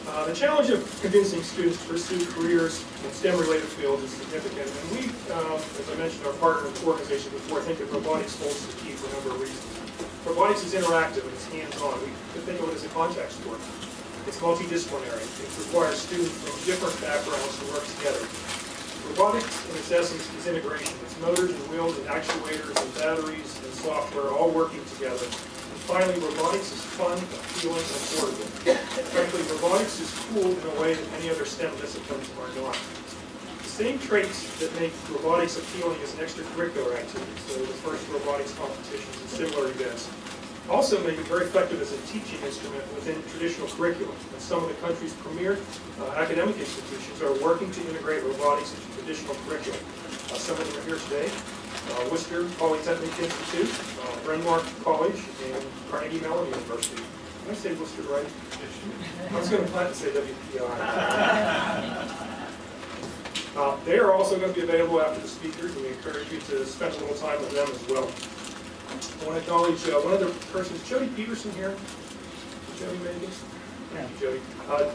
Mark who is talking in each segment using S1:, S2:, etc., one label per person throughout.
S1: The challenge of convincing students to pursue careers in STEM-related fields is significant, and we, as I mentioned, our partner organization before, think that robotics holds the key for a number of reasons. Robotics is interactive and it's hands-on. We can think of it as a contact sport. It's multidisciplinary. It requires students from different backgrounds to work together. Robotics, in its essence, is integration. It's motors and wheels and actuators and batteries and software all working together. And finally, robotics is fun, appealing, and affordable. Frankly, robotics is cool in a way that many other STEM disciplines are not. The same traits that make robotics appealing as an extracurricular activity, so the first robotics competitions and similar events, also make it very effective as a teaching instrument within traditional curriculum. And some of the country's premier academic institutions are working to integrate robotics into traditional curriculum. Some of them are here today. Worcester Polytechnic Institute, Bryn Mawr College, and Carnegie Mellon University. Did I say Worcester right? I was going to plan to say WPI. They are also going to be available after the speakers, and we encourage you to spend a little time with them as well. I want to acknowledge one other person. Is Jody Peterson here? Jody, maybe? Thank you, Jody.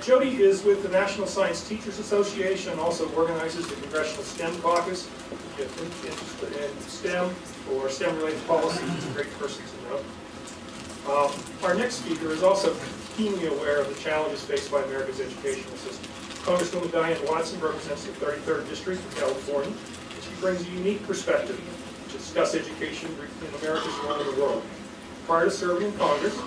S1: Jody is with the National Science Teachers Association and also organizes the Congressional STEM Caucus. If you're interested in STEM or STEM-related policies, it's a great person to know. Our next speaker is also keenly aware of the challenges faced by America's educational system. Congresswoman Diane represents the 33rd District of California, and she brings a unique perspective to discuss education in America's role in the world. Prior to serving in Congress,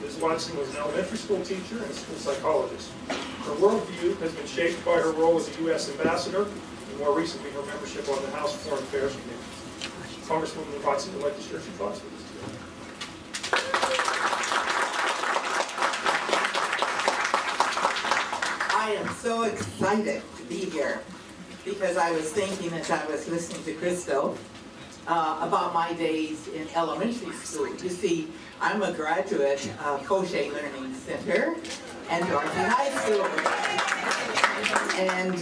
S1: Ms. Watson was an elementary school teacher and a school psychologist. Her worldview has been shaped by her role as a U.S. ambassador and more recently her membership on the House Foreign Affairs Committee. Congresswoman Watson would like to share some thoughts with us today.
S2: I am so excited to be here because I was thinking as I was listening to Crystal about my days in elementary school. You see, I'm a graduate of Fauché Learning Center and Dorothy High School. And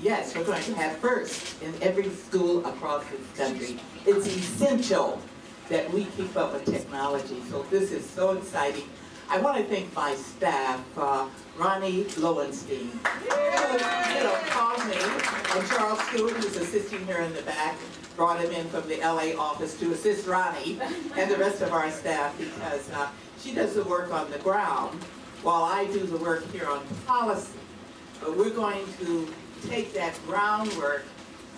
S2: yes, we're going to have first in every school across this country. It's essential that we keep up with technology. So this is so exciting. I want to thank my staff, Ronnie Lowenstein, who called me, and Charles Stewart, who's assisting here in the back, brought him in from the LA office to assist Ronnie and the rest of our staff because she does the work on the ground while I do the work here on policy. But we're going to take that groundwork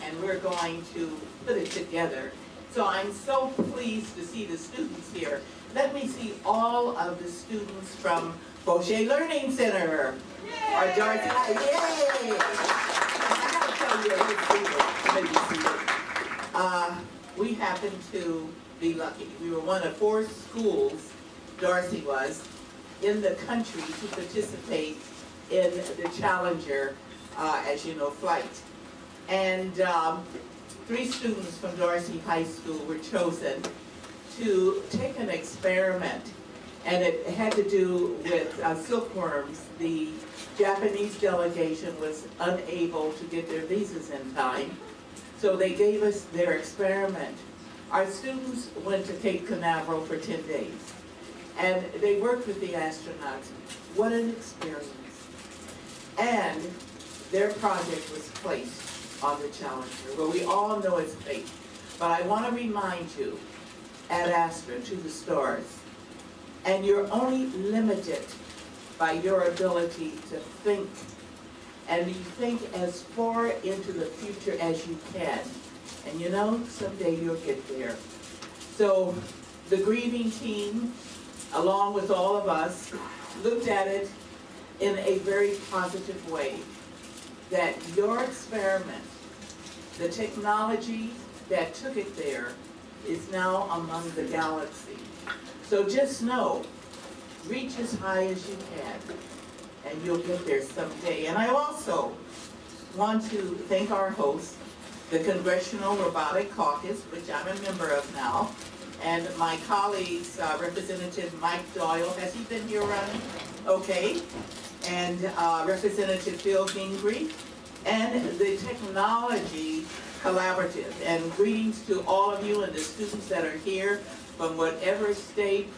S2: and we're going to put it together. So I'm so pleased to see the students here. Let me see all of the students from Fauché Learning Center. Yay! Our Dorothy, yay! I gotta tell you, we happen to be lucky. We were one of 4 schools, Dorothy was, in the country to participate in the Challenger, as you know, flight. And 3 students from Dorothy High School were chosen to take an experiment, and it had to do with silkworms. The Japanese delegation was unable to get their visas in time, so they gave us their experiment. Our students went to Cape Canaveral for 10 days, and they worked with the astronauts. What an experience. And their project was placed on the Challenger. Well, we all know it's fate, but I want to remind you, Ad Astra, to the stars, and you're only limited by your ability to think, and you think as far into the future as you can, and you know, someday you'll get there. So the grieving team, along with all of us, looked at it in a very positive way, that your experiment, the technology that took it there, is now among the galaxy. So just know, reach as high as you can, and you'll get there someday. And I also want to thank our host, the Congressional Robotics Caucus, which I'm a member of now, and my colleagues, Representative Mike Doyle, has he been here running? Okay. And Representative Phil Gingrich, and the Technology Collaborative. And greetings to all of you and the students that are here from whatever state,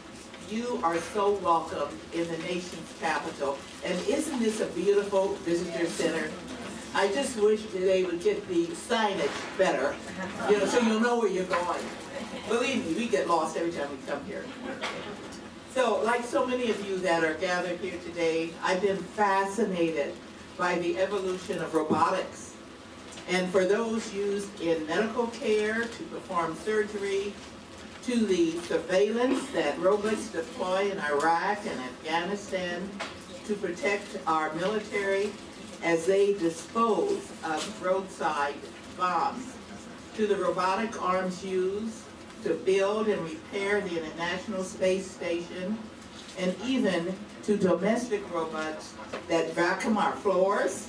S2: you are so welcome in the nation's capital. And isn't this a beautiful visitor center? I just wish that they would get the signage better, you know, so you'll know where you're going. Believe me, we get lost every time we come here. So, like so many of you that are gathered here today, I've been fascinated by the evolution of robotics. And for those used in medical care, to perform surgery, to the surveillance that robots deploy in Iraq and Afghanistan to protect our military as they dispose of roadside bombs, to the robotic arms used to build and repair the International Space Station, and even to domestic robots that vacuum our floors,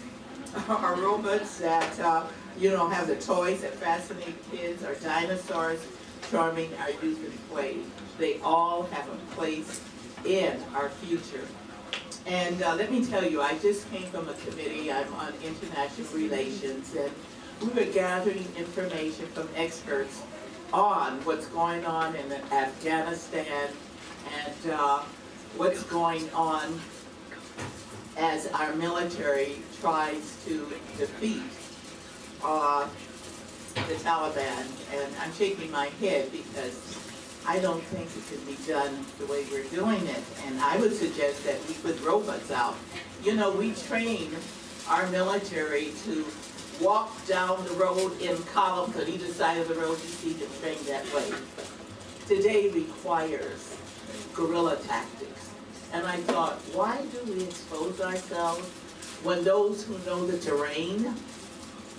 S2: our robots that you know, have the toys that fascinate kids, our dinosaurs charming our youth and play. They all have a place in our future. And let me tell you, I just came from a committee. I'm on international relations, and we were gathering information from experts on what's going on in Afghanistan and what's going on as our military tries to defeat the Taliban. And I'm shaking my head because I don't think it can be done the way we're doing it. And I would suggest that we put robots out. You know, we train our military to walk down the road in columns on either side of the road. You see them trained that way. Today requires guerrilla tactics. And I thought, why do we expose ourselves when those who know the terrain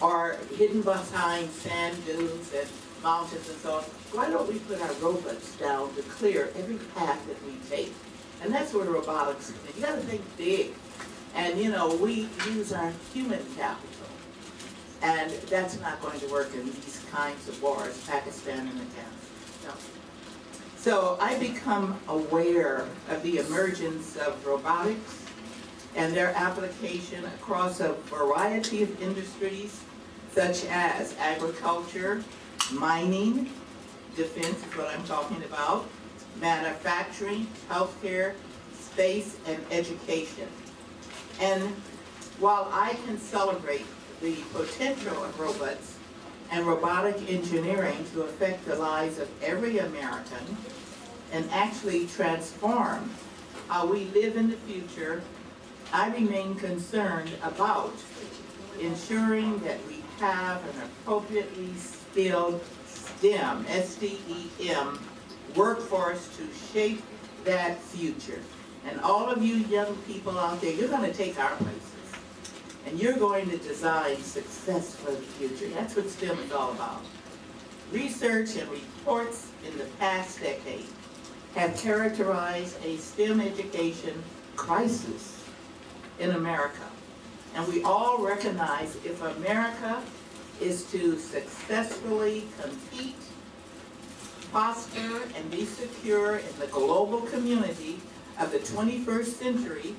S2: are hidden behind sand dunes and mountains and so on? Why don't we put our robots down to clear every path that we take? And that's where robotics is. You gotta think big. And you know, we use our human capital. And that's not going to work in these kinds of wars, Pakistan and Afghanistan. No. So I become aware of the emergence of robotics and their application across a variety of industries, such as agriculture, mining, defense is what I'm talking about, manufacturing, healthcare, space, and education. And while I can celebrate the potential of robots and robotic engineering to affect the lives of every American and actually transform how we live in the future, I remain concerned about ensuring that we have an appropriately skilled STEM, S-T-E-M, workforce to shape that future. And all of you young people out there, you're going to take our places. And you're going to design success for the future. That's what STEM is all about. Research and reports in the past decade have characterized a STEM education crisis in America. And we all recognize if America is to successfully compete, prosper, and be secure in the global community of the 21st century,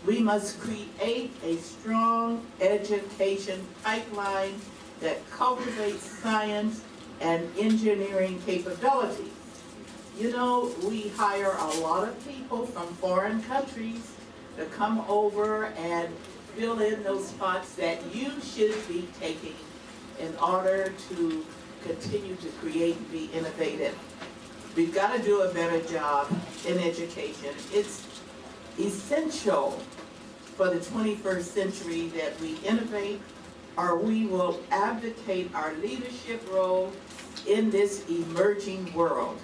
S2: we must create a strong education pipeline that cultivates science and engineering capabilities. You know, we hire a lot of people from foreign countries to come over and fill in those spots that you should be taking in order to continue to create and be innovative. We've got to do a better job in education. It's essential for the 21st century that we innovate, or we will abdicate our leadership role in this emerging world.